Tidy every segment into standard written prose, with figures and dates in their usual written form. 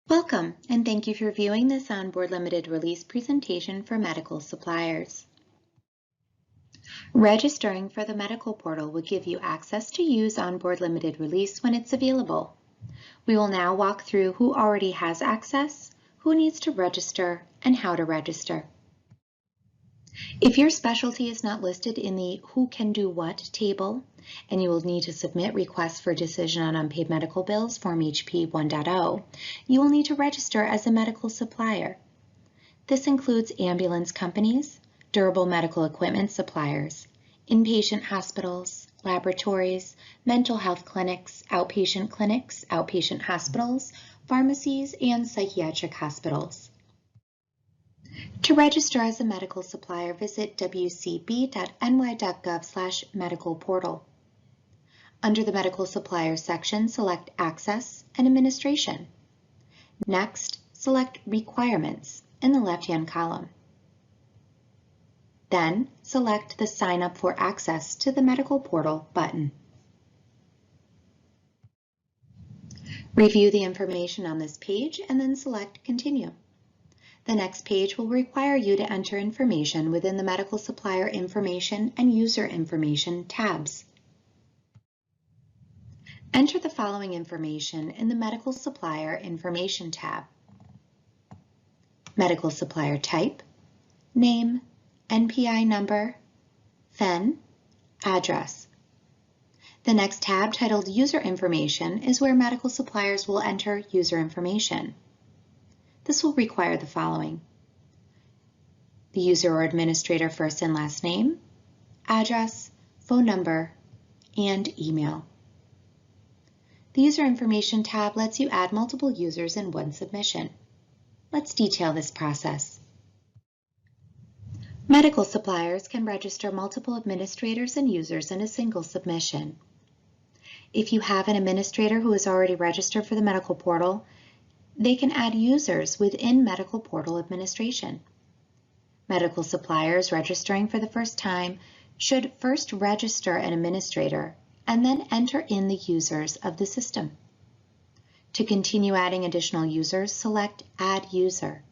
Welcome, and thank you for viewing this OnBoard limited release presentation for medical suppliers. Registering for the medical portal will give you access to use OnBoard limited release when it's available. We will now walk through who already has access, who needs to register, and how to register. If your specialty is not listed in the Who Can Do What table, and you will need to submit requests for decision on unpaid medical bills, Form HP 1.0, you will need to register as a medical supplier. This includes ambulance companies, durable medical equipment suppliers, inpatient hospitals, laboratories, mental health clinics, outpatient hospitals, pharmacies, and psychiatric hospitals. To register as a medical supplier, visit wcb.ny.gov/medical portal. Under the Medical Supplier section, select Access and Administration. Next, select Requirements in the left-hand column. Then, select the Sign Up for Access to the Medical Portal button. Review the information on this page and then select Continue. The next page will require you to enter information within the Medical Supplier Information and User Information tabs. Enter the following information in the Medical Supplier Information tab: Medical Supplier Type, Name, NPI number, FEN, Address. The next tab, titled User Information, is where medical suppliers will enter user information. This will require the following: the user or administrator first and last name, address, phone number, and email. The User Information tab lets you add multiple users in one submission. Let's detail this process. Medical suppliers can register multiple administrators and users in a single submission. If you have an administrator who is already registered for the medical portal, they can add users within Medical Portal administration. Medical suppliers registering for the first time should first register an administrator and then enter in the users of the system. To continue adding additional users, select Add User.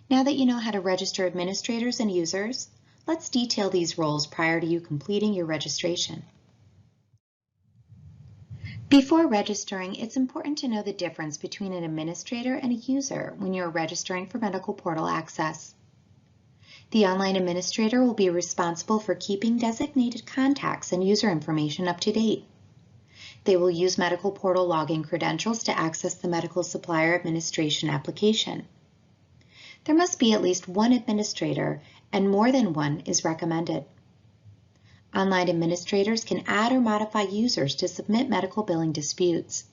Now that you know how to register administrators and users, let's detail these roles prior to you completing your registration. Before registering, it's important to know the difference between an administrator and a user when you're registering for medical portal access. The online administrator will be responsible for keeping designated contacts and user information up to date. They will use medical portal login credentials to access the medical supplier administration application. There must be at least one administrator, and more than one is recommended. Online administrators can add or modify users to submit medical billing disputes,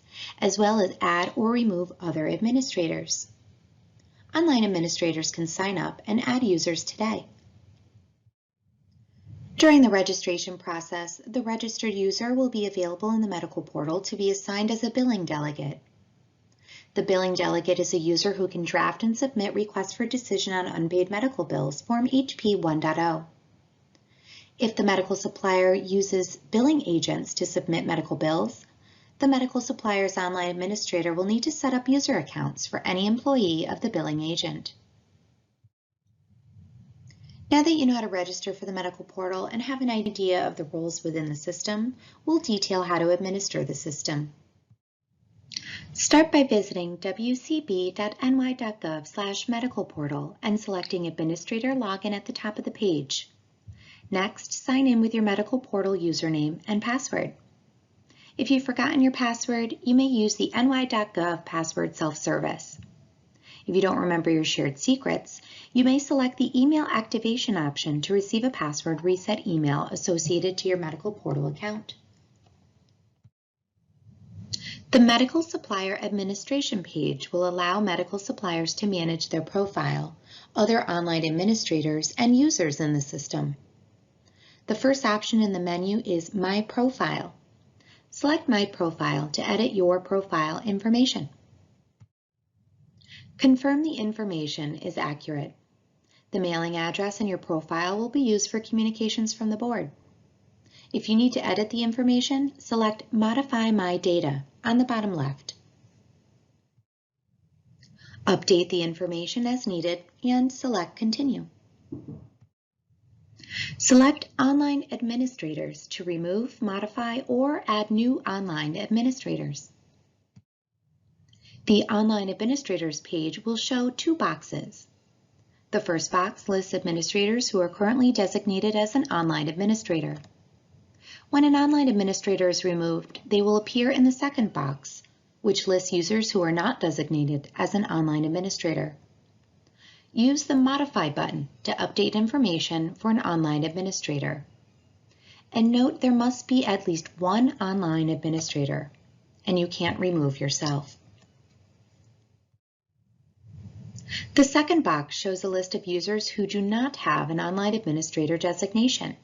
as well as add or remove other administrators. Online administrators can sign up and add users today. During the registration process, the registered user will be available in the medical portal to be assigned as a billing delegate. The billing delegate is a user who can draft and submit requests for decision on unpaid medical bills, Form HP 1.0. If the medical supplier uses billing agents to submit medical bills, the medical supplier's online administrator will need to set up user accounts for any employee of the billing agent. Now that you know how to register for the medical portal and have an idea of the roles within the system, we'll detail how to administer the system. Start by visiting wcb.ny.gov/medical portal and selecting Administrator Login at the top of the page. Next, sign in with your medical portal username and password. If you've forgotten your password, you may use the ny.gov password self-service. If you don't remember your shared secrets, you may select the email activation option to receive a password reset email associated to your medical portal account. The Medical Supplier Administration page will allow medical suppliers to manage their profile, other online administrators, and users in the system. The first option in the menu is My Profile. Select My Profile to edit your profile information. Confirm the information is accurate. The mailing address in your profile will be used for communications from the board. If you need to edit the information, select Modify My Data on the bottom left. Update the information as needed and select Continue. Select Online Administrators to remove, modify, or add new online administrators. The Online Administrators page will show two boxes. The first box lists administrators who are currently designated as an online administrator. When an online administrator is removed, they will appear in the second box, which lists users who are not designated as an online administrator. Use the Modify button to update information for an online administrator. And note there must be at least one online administrator, and you can't remove yourself. The second box shows a list of users who do not have an online administrator designation.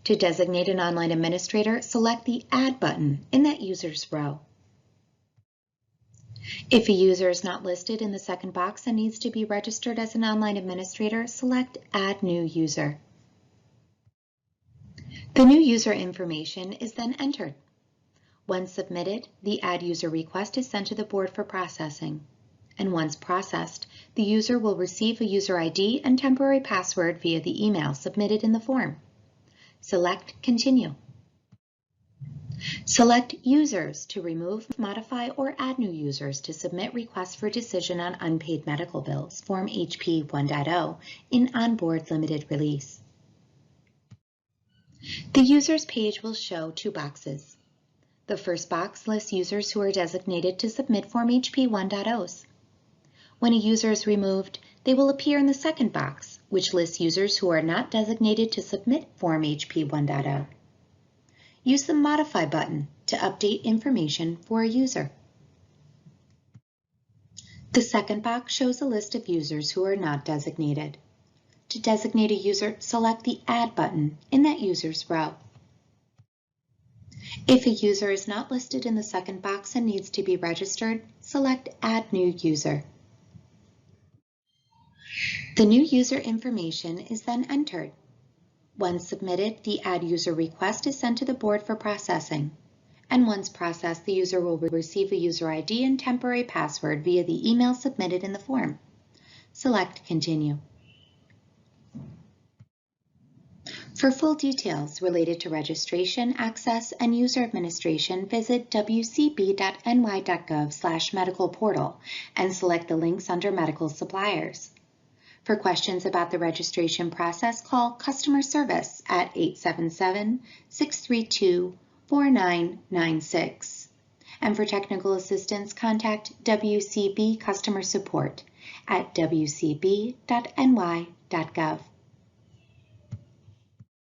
To designate an online administrator, select the Add button in that user's row. If a user is not listed in the second box and needs to be registered as an online administrator, select Add New User. The new user information is then entered. Once submitted, the Add User request is sent to the board for processing. And once processed, the user will receive a user ID and temporary password via the email submitted in the form. Select Continue. Select Users to remove, modify, or add new users to submit requests for decision on unpaid medical bills, Form HP 1.0, in OnBoard Limited Release. The Users page will show two boxes. The first box lists users who are designated to submit Form HP 1.0s. When a user is removed, they will appear in the second box, which lists users who are not designated to submit Form HP 1.0. Use the Modify button to update information for a user. The second box shows a list of users who are not designated. To designate a user, select the Add button in that user's row. If a user is not listed in the second box and needs to be registered, select Add New User. The new user information is then entered. Once submitted, the Add User request is sent to the board for processing. And once processed, the user will receive a user ID and temporary password via the email submitted in the form. Select Continue. For full details related to registration, access, and user administration, visit wcb.ny.gov/medicalportal and select the links under Medical Suppliers. For questions about the registration process, call customer service at 877-632-4996. And for technical assistance, contact WCB Customer Support at wcb.ny.gov.